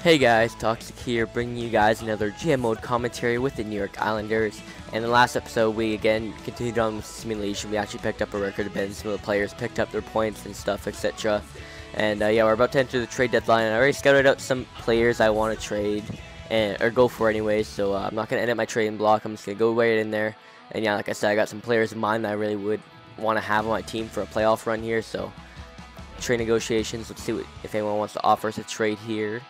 Hey guys, Toxic here, bringing you guys another GM mode commentary with the New York Islanders. And in the last episode, we again continued on with simulation. We actually picked up a record a bit, and some of the players picked up their points and stuff, etc. And yeah, we're about to enter the trade deadline. I already scouted out some players I want to trade or go for anyways. So I'm not gonna edit my trading block. I'm just gonna go right in there. And yeah, like I said, I got some players in mind that I really would want to have on my team for a playoff run here. So trade negotiations. Let's see if anyone wants to offer us a trade here.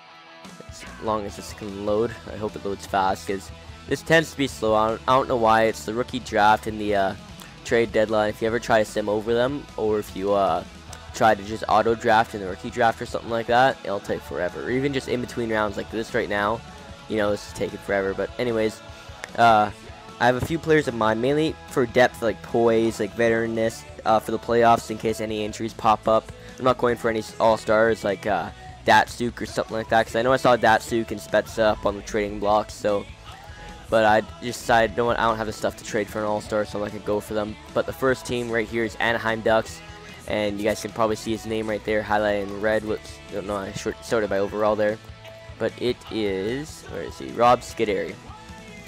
As long as this can load. I hope it loads fast because this tends to be slow. I don't know why. It's the rookie draft and the trade deadline. If you ever try to sim over them, or if you try to just auto draft in the rookie draft or something like that, it'll take forever. Or even just in between rounds like this right now, you know, this is taking forever. But anyways, I have a few players in mind, mainly for depth, like poise, like veteranness, for the playoffs in case any injuries pop up. I'm not going for any all-stars like Datsuk or something like that, because I know I saw Datsuk and Spezza up on the trading blocks. So, but I just decided, you know what, I don't have the stuff to trade for an all-star, so I'm not gonna go for them. But the first team right here is Anaheim Ducks, and you guys can probably see his name right there highlighted in red. Whoops, don't know, I sorted by overall there, but it is, where is he? Rob Scuderi.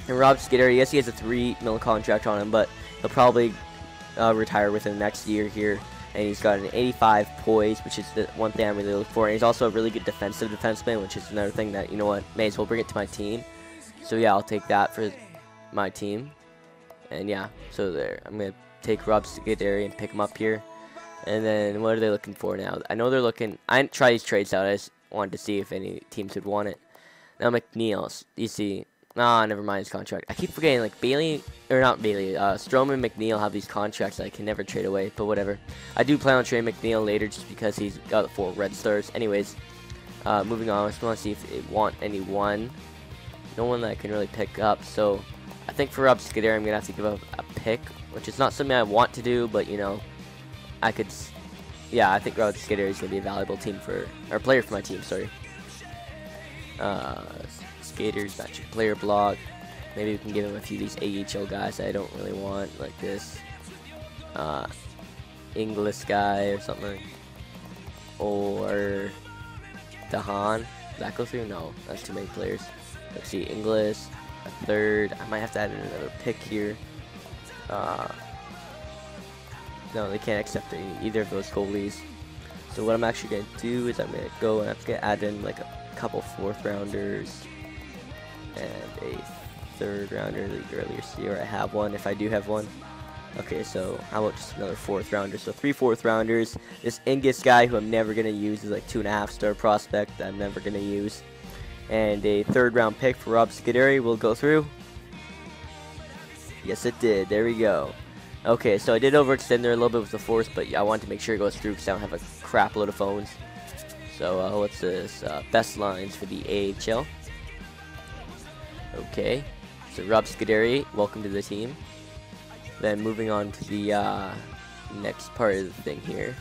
And Rob Scuderi, yes, he has a $3 million contract on him, but he'll probably retire within the next year here. And he's got an 85 poise, which is the one thing I really look for. And he's also a really good defensive defenseman, which is another thing that, you know what, may as well bring it to my team. So yeah, I'll take that for my team. And yeah, so there. I'm going to take Rob Scuderi and pick him up here. And then what are they looking for now? I know they're looking, I didn't try these trades out. I just wanted to see if any teams would want it. Now McNeil, you see, never mind his contract. I keep forgetting, like, Bailey, or not Bailey, Strome and McNeil have these contracts that I can never trade away, but whatever. I do plan on trading McNeil later just because he's got the 4 red stars. Anyways, moving on, I just want to see if they want anyone. No one that I can really pick up, so I think for Rob Scuderi, I'm going to have to give up a pick, which is not something I want to do, but, you know, I could, yeah, I think Rob Scuderi is going to be a valuable team for, or player for my team, sorry. Skaters, match your player block. Maybe we can give him a few of these AHL guys I don't really want, like this English guy or something, or Dahan. Does that go through? No, that's too many players. Let's see, English, a third. I might have to add another pick here. No, they can't accept either of those goalies. So what I'm actually going to do is I'm going to go and I'm going to add in like a couple 4th rounders and a 3rd rounder. The earlier year I have one, if I do have one. Okay, so how about just another 4th rounder? So 3 4th rounders. This Ingus guy who I'm never gonna use is like 2.5 star prospect that I'm never gonna use, and a 3rd round pick for Rob Scuderi will go through. Yes, it did. There we go. Okay, so I did overextend there a little bit with the force, but I wanted to make sure it goes through because I don't have a crap load of phones. So what's this? Best lines for the AHL. Okay, so Rob Scuderi, welcome to the team. Then moving on to the next part of the thing here.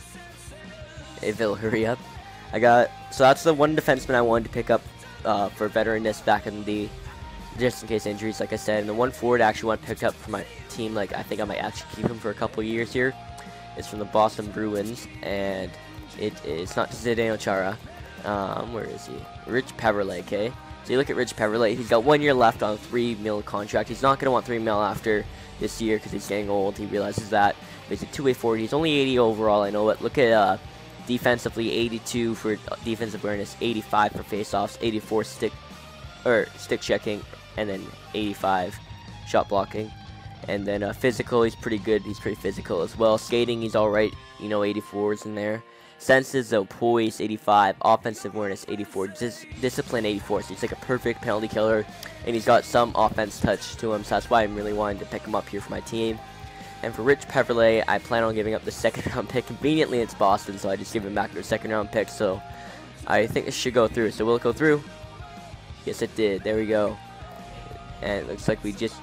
If it'll hurry up. So that's the one defenseman I wanted to pick up for veteranness back in the, just in case injuries, like I said. And the one forward I actually want to pick up for my team, like I think I might actually keep him for a couple years here. It's from the Boston Bruins, and it's not Zdeno Chara. Where is he? Rich Peverley, okay? So you look at Rich Peverley, he's got 1 year left on a $3 million contract. He's not going to want $3 million after this year because he's getting old. He realizes that. But he's a 2-way forward. He's only 80 overall, I know, but look at defensively, 82 for defensive awareness, 85 for faceoffs, 84 stick checking, and then 85 shot blocking. And then physical, he's pretty good. He's pretty physical as well. Skating, he's all right. You know, 84s in there. Senses, though, poise, 85. Offensive awareness, 84. Discipline, 84. So he's like a perfect penalty killer. And he's got some offense touch to him. So that's why I'm really wanting to pick him up here for my team. And for Rich Peverley, I plan on giving up the 2nd round pick. Conveniently, it's Boston, so I just give him back their 2nd round pick. So I think this should go through. So will it go through? Yes, it did. There we go. And it looks like we just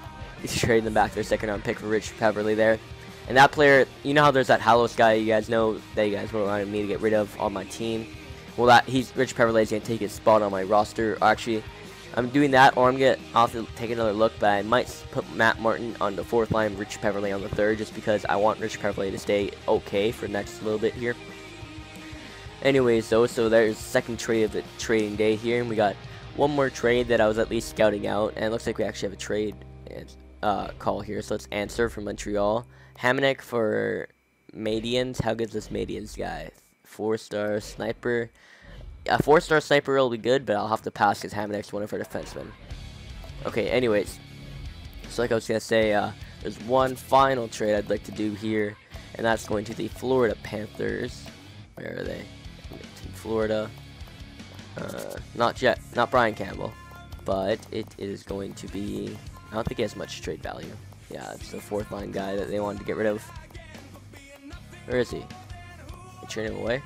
traded them back their 2nd round pick for Rich Peverley there. And that player, you know how there's that Halos guy you guys know that you guys wanted me to get rid of on my team? Well, Rich Peverley is going to take his spot on my roster. Actually, I'm doing that, or I'll have to take another look, but I might put Matt Martin on the 4th line, Rich Peverley on the 3rd, just because I want Rich Peverley to stay okay for the next little bit here. Anyways, though, so there's second trade of the trading day here, and we got one more trade that I was at least scouting out, and it looks like we actually have a trade call here. So let's answer from Montreal. Hamonic for Madians. How good is this Madians guy? 4-star sniper. A 4-star sniper will be good, but I'll have to pass because Hamonic's one of our defensemen. Okay, anyways. So like I was going to say, there's one final trade I'd like to do here, and that's going to the Florida Panthers. Where are they? In Florida. Not Brian Campbell, but it is going to be, I don't think he has much trade value. Yeah, it's the 4th line guy that they wanted to get rid of. Where is he? They traded him away?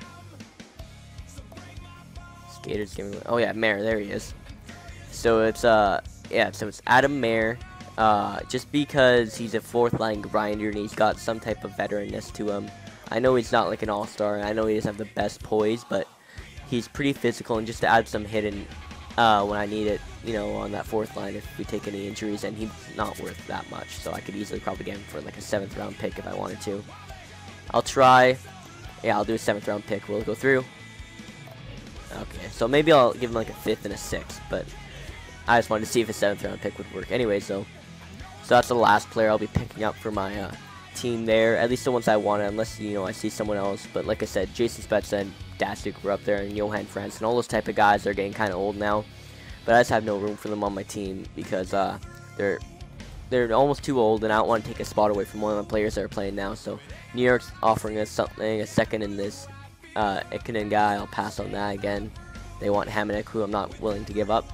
Skaters giving away. Oh yeah, Mayer, there he is. So it's yeah, so it's Adam Mayer. Just because he's a 4th line grinder and he's got some type of veteranness to him. I know he's not like an all-star, I know he doesn't have the best poise, but he's pretty physical, and just to add some hidden when I need it, you know, on that 4th line if we take any injuries, and he's not worth that much, so I could easily probably get him for like a 7th round pick if I wanted to. I'll try. Yeah, I'll do a 7th round pick. Will it go through? Okay, so maybe I'll give him like a 5th and a 6th, but I just wanted to see if a 7th round pick would work. Anyway, so that's the last player I'll be picking up for my team there, at least the ones I wanted, unless, you know, I see someone else. But like I said, Jason Spezza and Dastuk were up there, and Johan Franz, and all those type of guys are getting kind of old now. But I just have no room for them on my team because they're almost too old, and I don't want to take a spot away from one of the players that are playing now. So New York's offering us something, a second in this Ikonen guy. I'll pass on that again. They want Hamonic, who I'm not willing to give up.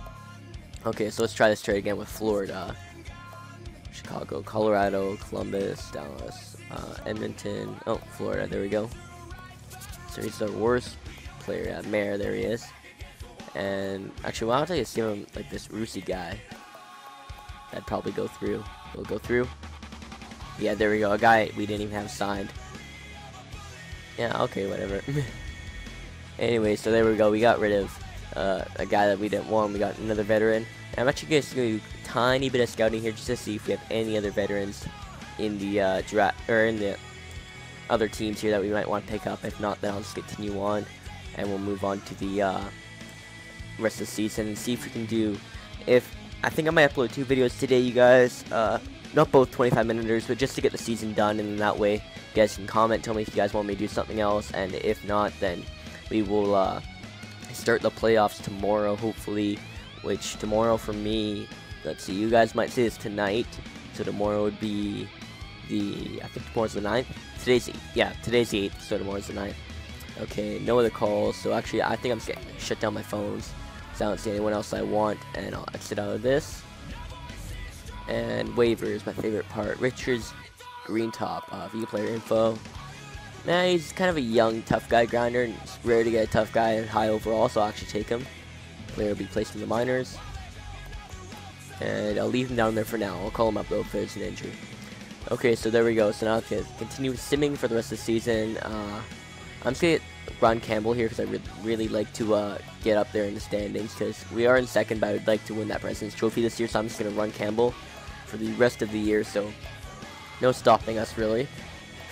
Okay, so let's try this trade again with Florida. Chicago, Colorado, Columbus, Dallas, Edmonton, oh, Florida, there we go. So he's the worst player at Mayer, there he is. And actually, why don't I just give him like this Rusi guy? That'd probably go through. Will it go through? Yeah, there we go, a guy we didn't even have signed. Yeah, okay, whatever. Anyway, so there we go, we got rid of a guy that we didn't want. We got another veteran. And I'm actually going to do a tiny bit of scouting here just to see if we have any other veterans in the draft, or in the other teams here that we might want to pick up. If not, then I'll just continue on, and we'll move on to the rest of the season and see if we can do. I think I might upload 2 videos today, you guys. Not both 25-minuters, but just to get the season done, and then that way you guys can comment, tell me if you guys want me to do something else, and if not, then we will start the playoffs tomorrow, hopefully. Which tomorrow for me, let's see, you guys might say this tonight, so tomorrow would be I think tomorrow's the 9th. Today's the 8th, so tomorrow's the 9th. Okay, no other calls, so actually I think I'm just gonna shut down my phones, because I don't see anyone else I want, and I'll exit out of this. And waivers, my favorite part. Richards, green top, view player info. Nah, he's kind of a young, tough guy grinder, and it's rare to get a tough guy at high overall, so I'll actually take him. Player will be placed in the minors, and I'll leave him down there for now. I'll call him up though if there's an injury. Okay, so there we go. So now I can continue simming for the rest of the season. I'm just gonna get Brian Campbell here because I really like to get up there in the standings, because we are in second, but I would like to win that President's Trophy this year. So I'm just gonna run Campbell for the rest of the year. So no stopping us really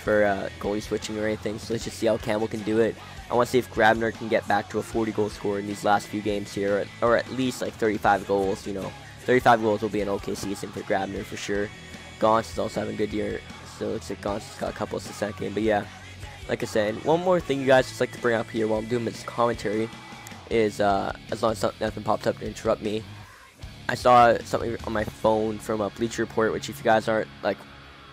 for goalie switching or anything. So let's just see how Campbell can do it. I want to see if Grabner can get back to a 40-goal score in these last few games here, or at least like 35 goals. You know, 35 goals will be an okay season for Grabner for sure. Gauntz is also having a good year, so it looks like Gauntz has got a couple assists that game. But yeah, like I said, one more thing you guys just like to bring up here while I'm doing this commentary is, as long as nothing pops up to interrupt me, I saw something on my phone from a Bleacher Report, which if you guys aren't like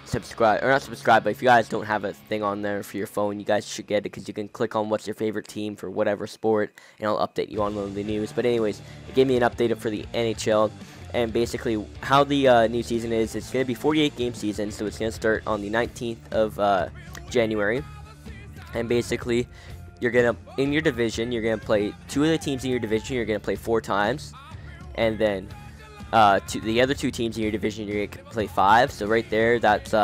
subscribe, or not subscribe, but if you guys don't have a thing on there for your phone, you guys should get it, because you can click on what's your favorite team for whatever sport, and I'll update you on the news. But anyways, it gave me an update for the NHL, and basically how the new season is. It's going to be 48 game season, so it's going to start on the 19th of January, and basically you're going to, in your division, you're going to play 2 of the teams in your division, you're going to play 4 times, and then the other 2 teams in your division, you're going to play 5. So right there, that's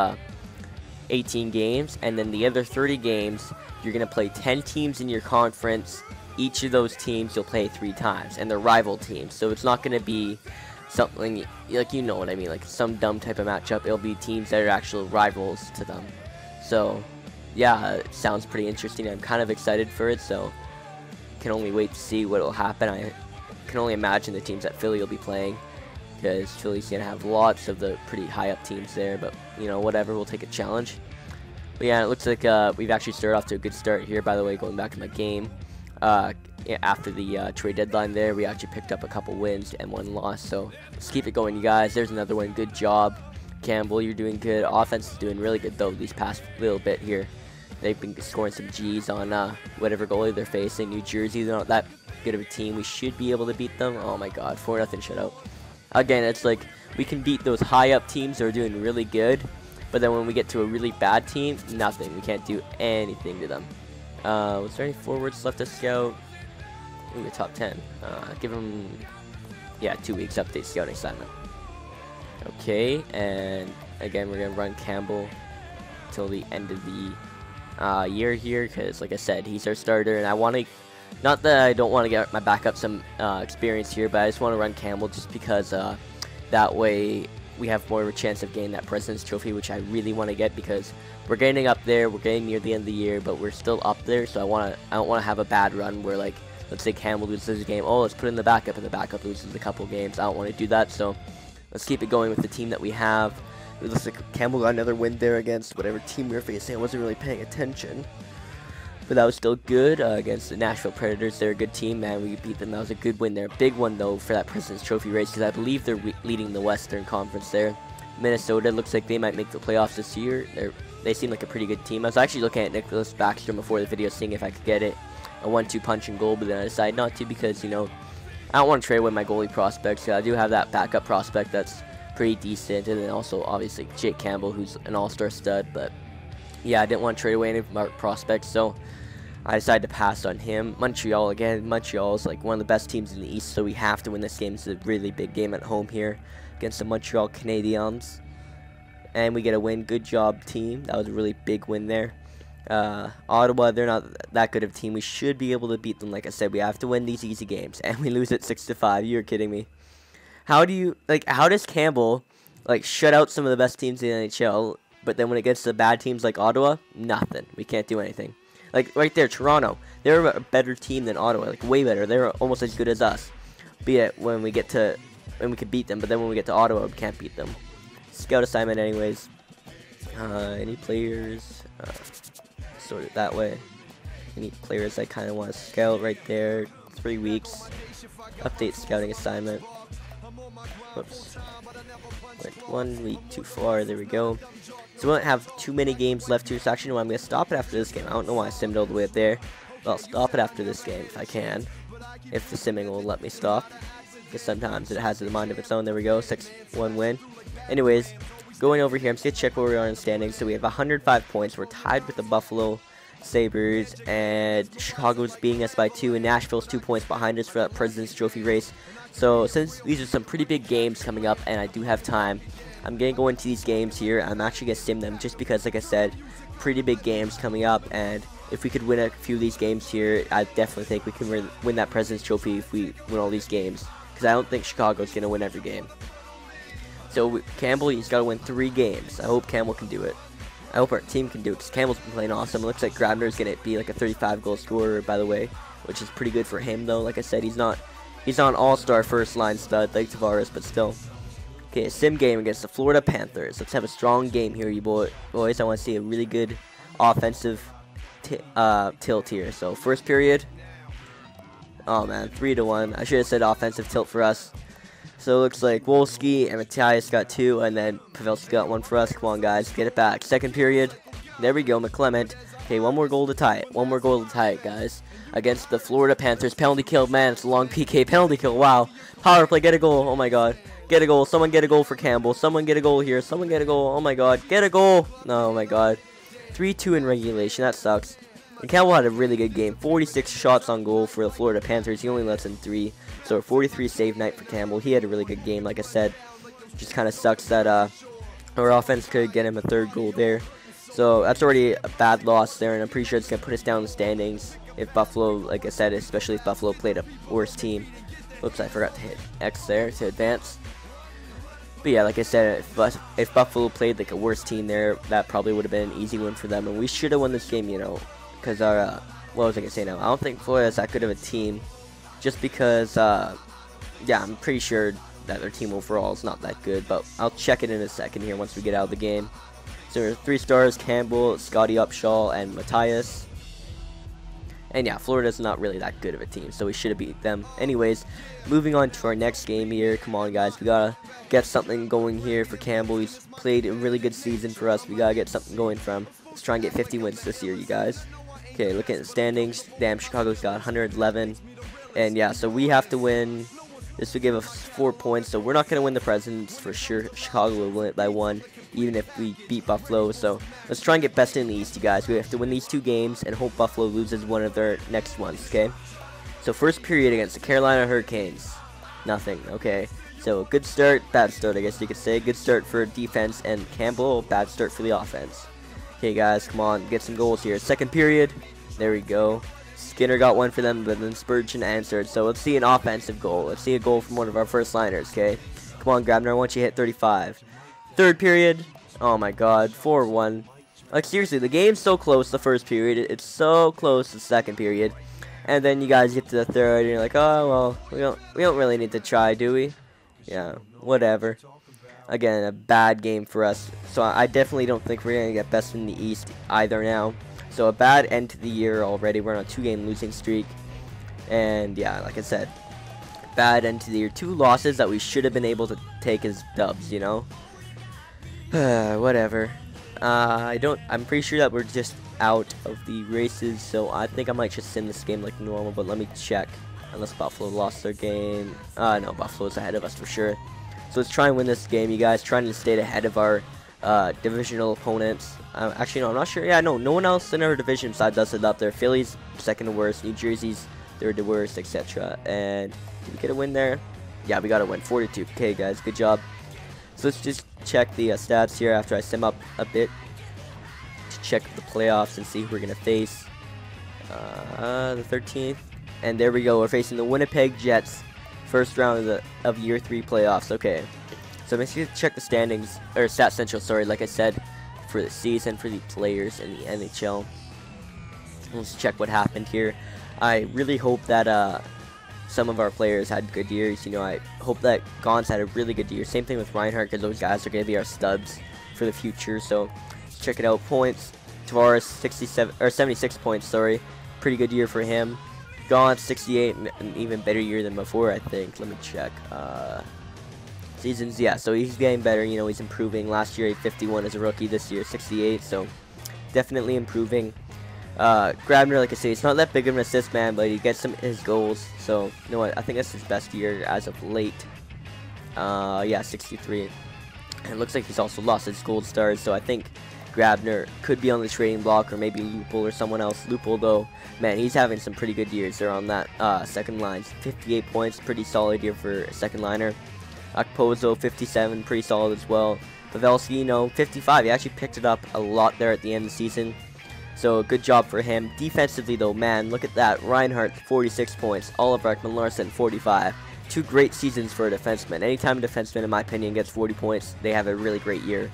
18 games. And then the other 30 games, you're going to play 10 teams in your conference. Each of those teams you'll play 3 times, and they're rival teams. So it's not going to be something, like, you know what I mean, like some dumb type of matchup. It'll be teams that are actual rivals to them. So yeah, it sounds pretty interesting. I'm kind of excited for it. So can only wait to see what will happen. I can only imagine the teams that Philly will be playing, because Philly's going to have lots of the pretty high up teams there, but you know, whatever, we'll take a challenge. But yeah, it looks like we've actually started off to a good start here. By the way, going back to my game, after the trade deadline there, we actually picked up a couple wins and one loss, so let's keep it going, you guys. There's another one. Good job, Campbell, you're doing good. Offense is doing really good though these past little bit here. They've been scoring some G's on whatever goalie they're facing. New Jersey, they're not that good of a team. We should be able to beat them. Oh my god, 4-0 shutout. Again, it's like we can beat those high up teams that are doing really good, but then when we get to a really bad team, nothing. We can't do anything to them. Was there any forwards left to scout? Ooh, the top 10. Give them, yeah, 2 weeks update scouting assignment. Okay, and again, we're going to run Campbell till the end of the year here, because like I said, he's our starter, and I want to, not that I don't want to get my backup some experience here, but I just want to run Campbell just because that way we have more of a chance of getting that President's Trophy, which I really want to get, because we're getting up there, we're getting near the end of the year, but we're still up there, so I don't want to have a bad run where, like, let's say Campbell loses a game, oh, let's put in the backup, and the backup loses a couple games. I don't want to do that, so let's keep it going with the team that we have. It looks like Campbell got another win there against whatever team we were facing. I wasn't really paying attention, but that was still good against the Nashville Predators. They're a good team, man. We beat them. That was a good win there. Big one, though, for that President's Trophy race, because I believe they're leading the Western Conference there. Minnesota looks like they might make the playoffs this year. They seem like a pretty good team. I was actually looking at Nicholas Backstrom before the video, seeing if I could get it a 1-2 punch and goal, but then I decided not to, because, you know, I don't want to trade away my goalie prospects. I do have that backup prospect that's pretty decent, and then also obviously Jake Campbell, who's an all-star stud. But yeah, I didn't want to trade away any of my prospects, so I decided to pass on him. Montreal, again, Montreal is like one of the best teams in the East, so we have to win this game. It's a really big game at home here against the Montreal Canadiens, and we get a win. Good job, team. That was a really big win there. Ottawa, they're not that good of a team. We should be able to beat them. Like I said, we have to win these easy games, and we lose at 6-5. You're kidding me. How does Campbell, like, shut out some of the best teams in the NHL, but then when it gets to bad teams like Ottawa, nothing. We can't do anything. Like, right there, Toronto, they're a better team than Ottawa, like, way better. They're almost as good as us. But yet, when we could beat them, but then when we get to Ottawa, we can't beat them. Scout assignment anyways. Any players, sort it that way. Any players I kind of want to scout right there. 3 weeks. Update scouting assignment. Whoops. Went 1 week too far. There we go. So we don't have too many games left here. So actually, no, I'm going to stop it after this game. I don't know why I simmed all the way up there. But I'll stop it after this game if I can. If the simming will let me stop. Because sometimes it has a mind of its own. There we go. 6-1 win. Anyways, going over here, I'm just going to check where we are in the standings. So we have 105 points. We're tied with the Buffalo Sabres, and Chicago's beating us by 2, and Nashville's 2 points behind us for that President's Trophy race. So since these are some pretty big games coming up, and I do have time, I'm going to go into these games here. I'm actually going to sim them just because, like I said, pretty big games coming up, and if we could win a few of these games here, I definitely think we can win that President's Trophy if we win all these games, because I don't think Chicago's going to win every game. So Campbell, he's got to win 3 games. I hope Campbell can do it. I hope our team can do it, because Campbell's been playing awesome. It looks like Grabner's going to be like a 35-goal scorer, by the way, which is pretty good for him, though. Like I said, he's not an all-star first-line stud like Tavares, but still. Okay, a sim game against the Florida Panthers. Let's have a strong game here, you boys. I want to see a really good offensive tilt here. So, first period. Oh, man, 3-1. I should have said offensive tilt for us. So it looks like Wolski and Matthias got 2, and then Pavelski got 1 for us. Come on, guys, get it back. Second period. There we go, McClement. Okay, 1 more goal to tie it. 1 more goal to tie it, guys. Against the Florida Panthers. Penalty kill, man. It's a long PK. Penalty kill, wow. Power play, get a goal. Oh, my God. Get a goal. Someone get a goal for Campbell. Someone get a goal here. Someone get a goal. Oh, my God. Get a goal. Oh, my God. 3-2 in regulation. That sucks. And Campbell had a really good game. 46 shots on goal for the Florida Panthers. He only lets in 3. So a 43 save night for Campbell. He had a really good game, like I said. Just kind of sucks that our offense could get him a 3rd goal there. So that's already a bad loss there, and I'm pretty sure it's going to put us down in the standings if Buffalo, like I said, especially if Buffalo played a worse team. Oops, I forgot to hit X there to advance. But yeah, like I said, if Buffalo played like a worse team there, that probably would have been an easy win for them. And we should have won this game, you know, because what was I gonna say now? I don't think Florida is that good of a team, just because yeah, I'm pretty sure that their team overall is not that good, but I'll check it in a second here once we get out of the game. So there's 3 stars: Campbell, Scotty Upshaw, and Matthias. And yeah, Florida's not really that good of a team, so we should have beat them. Anyways, moving on to our next game here. Come on, guys. We got to get something going here for Campbell. He's played a really good season for us. We got to get something going from. Let's try and get 50 wins this year, you guys. Okay, looking at the standings. Damn, Chicago's got 111. And yeah, so we have to win. This would give us 4 points, so we're not going to win the Presidents for sure. Chicago will win it by 1, even if we beat Buffalo. So let's try and get best in the East, you guys. We have to win these 2 games and hope Buffalo loses one of their next ones, okay? So first period against the Carolina Hurricanes. Nothing, okay. So good start, bad start, I guess you could say. Good start for defense, and Campbell, bad start for the offense. Okay, guys, come on, get some goals here. Second period, there we go. Skinner got one for them, but then Spurgeon answered. So let's see an offensive goal. Let's see a goal from one of our first liners, okay? Come on, Grabner, I want you to hit 35. Third period, oh my god, 4-1. Like, seriously, the game's so close the first period. It's so close the second period. And then you guys get to the third, and you're like, oh, well, we don't really need to try, do we? Yeah, whatever. Again, a bad game for us. So I definitely don't think we're going to get best in the East either now. So a bad end to the year already. We're on a 2-game losing streak. And yeah, like I said, bad end to the year. 2 losses that we should have been able to take as dubs, you know? Whatever. I'm pretty sure that we're just out of the races, so I think I might just sim this game like normal, but let me check. Unless Buffalo lost their game. No, Buffalo's ahead of us for sure. So let's try and win this game, you guys. Trying to stay ahead of our divisional opponents. Actually, no, I'm not sure. Yeah, no one else in our division besides us is up there. Philly's second to worst. New Jersey's third to worst, etc. And did we get a win there? Yeah, we got a win. 42. Okay, guys, good job. So let's just check the stats here after I sim up a bit to check the playoffs and see who we're gonna face. The 13th, and there we go. We're facing the Winnipeg Jets, first round of year 3 playoffs. Okay, so I'm gonna check the standings or Stat Central. Sorry, like I said, for the season for the players in the NHL. Let's check what happened here. I really hope that some of our players had good years. You know, I hope that Gaunt's had a really good year. Same thing with Reinhardt, because those guys are going to be our studs for the future. So check it out. Points: Tavares 76 points. Sorry, pretty good year for him. Gaunt 68, an even better year than before, I think. Let me check. Seasons, yeah. So he's getting better. You know, he's improving. Last year he 51 as a rookie. This year 68. So definitely improving. Grabner, like I say, it's not that big of an assist man, but he gets his goals. So, you know what? I think that's his best year as of late. Yeah, 63. And it looks like he's also lost his gold stars. So I think Grabner could be on the trading block, or maybe Lupul or someone else. Lupul, though, man, he's having some pretty good years there on that second line. 58 points, pretty solid year for a second liner. Akpozo, 57, pretty solid as well. Pavelski, you know, 55. He actually picked it up a lot there at the end of the season. So, good job for him. Defensively, though, man, look at that. Reinhardt, 46 points. Oliver Ekman-Larsson, 45. 2 great seasons for a defenseman. Anytime a defenseman, in my opinion, gets 40 points, they have a really great year.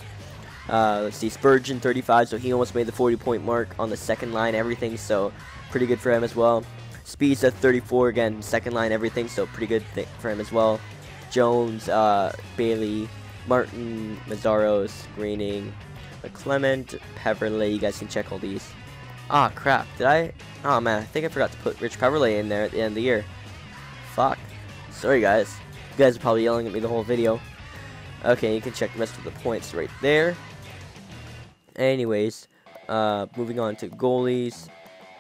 Let's see, Spurgeon, 35, so he almost made the 40-point mark on the second line, everything, so pretty good for him as well. Speed's at 34, again, second line, everything, so pretty good for him as well. Jones, Bailey, Martin, Mazzaros, Greening, Clement, Peverley. You guys can check all these. Ah, crap. Did I? Oh, man. I think I forgot to put Rich Peverley in there at the end of the year. Fuck. Sorry, guys. You guys are probably yelling at me the whole video. Okay, you can check the rest of the points right there. Anyways, moving on to goalies.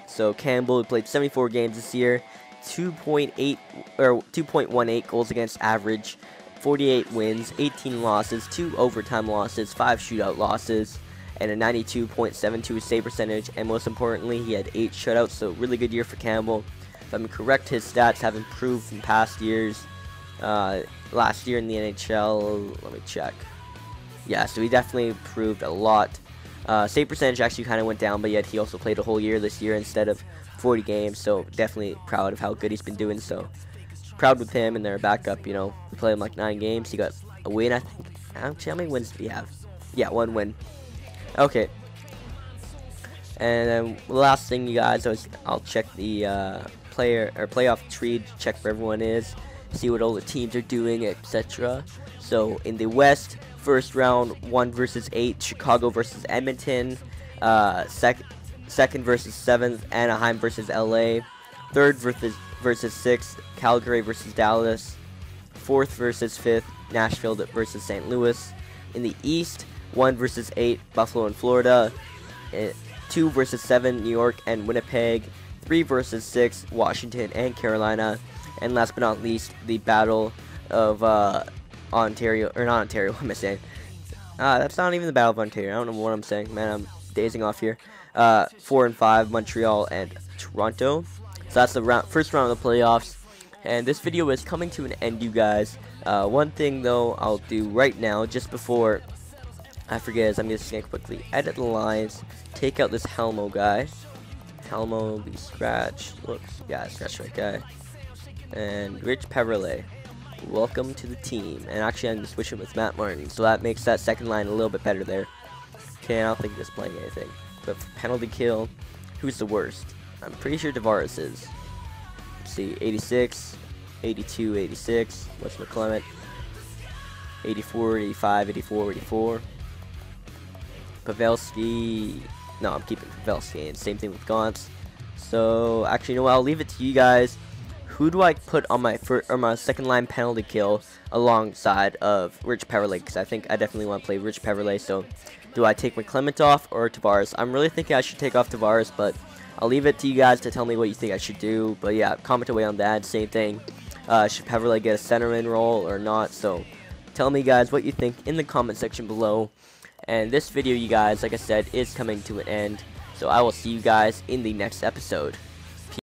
So, Campbell played 74 games this year. 2.18 goals against average. 48 wins, 18 losses, 2 overtime losses, 5 shootout losses, and a 92.72 save percentage. And most importantly, he had 8 shutouts, so really good year for Campbell. If I'm correct, his stats have improved from past years. Last year in the NHL, let me check. Yeah, so he definitely improved a lot. Save percentage actually kind of went down, but yet he also played a whole year this year instead of 40 games, so definitely proud of how good he's been doing. So proud with him and their backup. You know, we played him like 9 games. He got a win, I think. Actually, how many wins did he have? Yeah, 1 win. Okay. And then the last thing, you guys, I'll check the playoff tree to check where everyone is, see what all the teams are doing, etc. So in the West, first round, 1 versus 8, Chicago versus Edmonton. Second versus 7th, Anaheim versus LA. Third versus 6th, Calgary versus Dallas. Fourth versus 5th, Nashville versus St. Louis. In the East, 1 versus 8, Buffalo and Florida. 2 versus 7, New York and Winnipeg. 3 versus 6, Washington and Carolina. And last but not least, the battle of Ontario, or not Ontario, what am I saying? That's not even the battle of Ontario. I don't know what I'm saying, man. I'm dazing off here. 4 and 5, Montreal and Toronto. So that's the first round of the playoffs. And this video is coming to an end, you guys. One thing though I'll do right now, just before I forget, is I'm just gonna quickly edit the lines, take out this Helmo guy. Helmo be scratched. Looks, yeah, scratch right guy. And Rich Peverley, welcome to the team. And actually, I'm gonna switch him with Matt Martin, so that makes that second line a little bit better there. Okay, I don't think he's playing anything. But for penalty kill, who's the worst? I'm pretty sure Tavares is. Let's see, 86, 82, 86. What's McClement? 84, 85, 84, 84. Pavelski. No, I'm keeping Pavelski. And same thing with Gauntz. So, actually, you know what? I'll leave it to you guys. Who do I put on my second line penalty kill alongside of Rich Peverley? Because I think I definitely want to play Rich Peverley. So, do I take McClement off or Tavares? I'm really thinking I should take off Tavares, but I'll leave it to you guys to tell me what you think I should do. But yeah, comment away on that. Same thing. Should Peverley get a centerman role or not? So, tell me, guys, what you think in the comment section below. And this video, you guys, like I said, is coming to an end. So I will see you guys in the next episode.